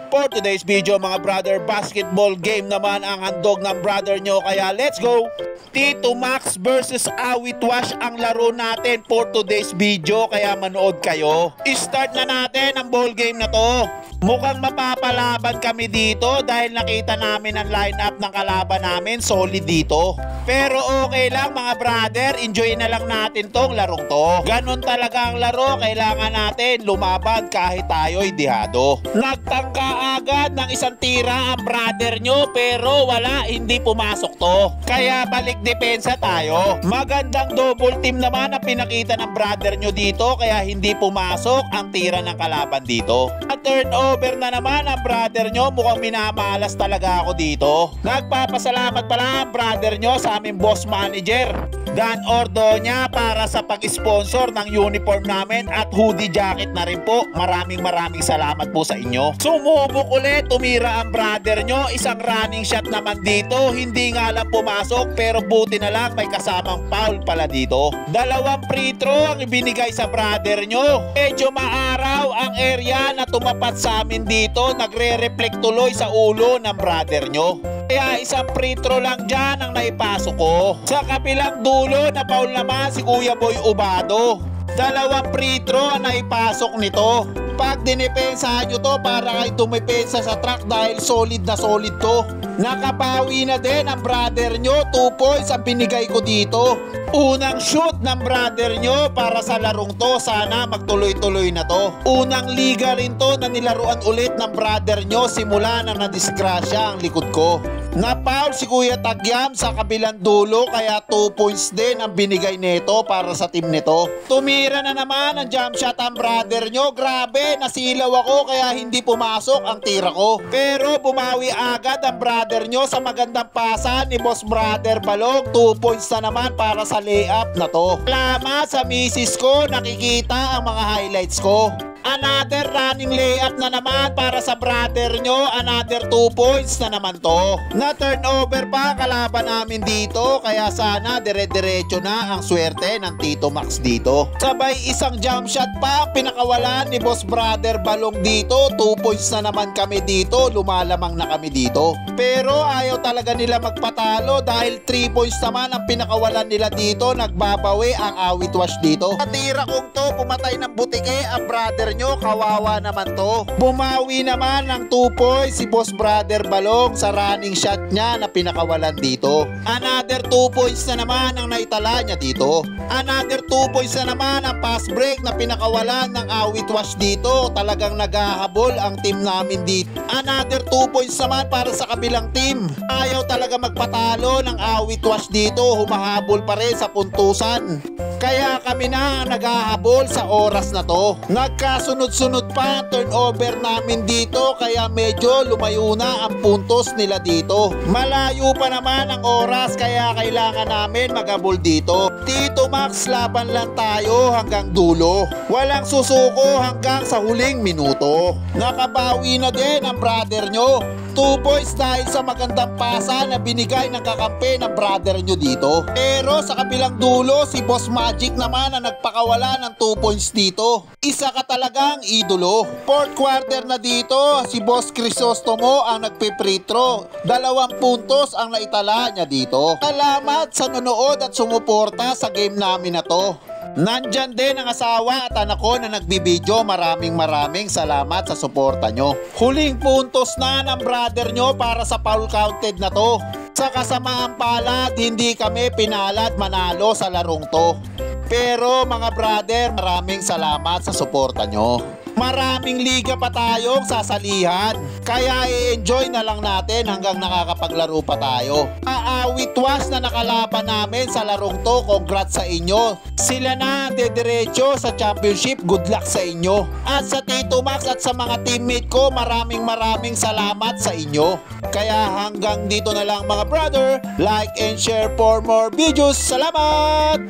For today's video mga brother, basketball game naman ang handog ng brother nyo, kaya let's go! Tito Max versus Awit Wash ang laro natin for today's video, kaya manood kayo. Start na natin ang ball game na to. Mukhang mapapalaban kami dito dahil nakita namin ang lineup ng kalaban namin, solid dito. Pero okay lang mga brother, enjoy na lang natin tong larong to. Ganon talaga ang laro, kailangan natin lumaban kahit tayo'y dihado. Nagtangka agad ng isang tira ang brother nyo pero wala, hindi pumasok to. Kaya balik depensa tayo. Magandang double team naman ang pinakita ng brother nyo dito kaya hindi pumasok ang tira ng kalaban dito. At turnover na naman ang brother nyo, mukhang minamalas talaga ako dito. Nagpapasalamat pala ang brother nyo sa aming boss manager Dan Ordoña para sa pag-sponsor ng uniform namin at hoodie jacket na rin po. Maraming salamat po sa inyo. Sumubok ulit, tumira ang brother nyo. Isang running shot naman dito. Hindi nga lang pumasok pero buti na lang may kasamang foul pala dito. Dalawang free throw ang ibinigay sa brother nyo. Medyo maaraw ang area na tumapat sa amin dito. Nagre-reflect tuloy sa ulo ng brother nyo. Kaya isang free throw lang dyan ang naipasok ko. Sa kapilang dulo na foul naman si Kuya Boy Ubado. Dalawang free throw ang naipasok nito. Pag dinepensahan nyo to para kayo dumepensa sa track dahil solid na solid to. Nakabawi na din ang brother nyo. 2 points ang binigay ko dito. Unang shoot ng brother nyo para sa larong to. Sana magtuloy-tuloy na to. Unang liga rin to na nilaruan ulit ng brother nyo simula na nadisgrasya ang likod ko. Na-foul si Kuya Tagyam sa kabilang dulo kaya 2 points din ang binigay nito para sa team nito. Tumira na naman ang jump shot ang brother nyo. Grabe, nasilaw ako kaya hindi pumasok ang tira ko. Pero bumawi agad ang brother nyo sa magandang pasa ni Boss Brother Balog. 2 points na naman para sa layup na to. Salamat sa misis ko, nakikita ang mga highlights ko. Another running layup na naman para sa brother nyo. Another 2 points na naman to. Na turnover pa kalaban namin dito. Kaya sana dire-diretso na ang swerte ng Tito Max dito. Sabay isang jump shot pa pinakawalan ni Boss Brother Balong dito. 2 points na naman kami dito. Lumalamang na kami dito. Pero ayaw talaga nila magpatalo dahil 3 points naman ang pinakawalan nila dito. Nagbabawi ang Awit Wash dito. Natira kong to, pumatay ng butike ang brother nyo, kawawa naman to. Bumawi naman ng 2 points si Boss Brother Balong sa running shot niya na pinakawalan dito. Another 2 points na naman ang naitala niya dito. Another 2 points na naman ang pass break na pinakawalan ng Awit Wash dito. Talagang naghahabol ang team namin dito. Another 2 points naman para sa kabilang team. Ayaw talaga magpatalo ng Awit Wash dito. Humahabol pa rin sa puntusan. Kaya kami na naghahabol sa oras na to. Nagkasunod-sunod pa ang turnover namin dito kaya medyo lumayo na ang puntos nila dito. Malayo pa naman ang oras kaya kailangan namin maghabol dito. Tito Max, laban lang tayo hanggang dulo. Walang susuko hanggang sa huling minuto. Nakabawi na din ang brother nyo. 2 points dahil sa magandang pasa na binigay ng kakampi ng brother nyo dito. Pero sa kabilang dulo, si Boss Magic naman ang nagpakawala ng 2 points dito. Isa ka talagang idolo. 4th quarter na dito, si Boss Crisostomo ang nagpe-free throw. 2 puntos ang naitala niya dito. Salamat sa nanood at sumuporta sa game namin na to. Nandyan din ang asawa at anak ko na nagbibideo. Maraming salamat sa suporta nyo. Huling puntos na ng brother nyo para sa foul counted na to. Sa kasamaang palad, hindi kami pinalad manalo sa larong to. Pero mga brother, maraming salamat sa suporta nyo. Maraming liga pa tayong sasalihan. Kaya i-enjoy na lang natin hanggang nakakapaglaro pa tayo. Awit Wash na nakalaban namin sa larong to, congrats sa inyo. Sila na dediretso sa championship, good luck sa inyo. At sa Tito Max at sa mga teammate ko, maraming salamat sa inyo. Kaya hanggang dito na lang mga brother, like and share for more videos. Salamat!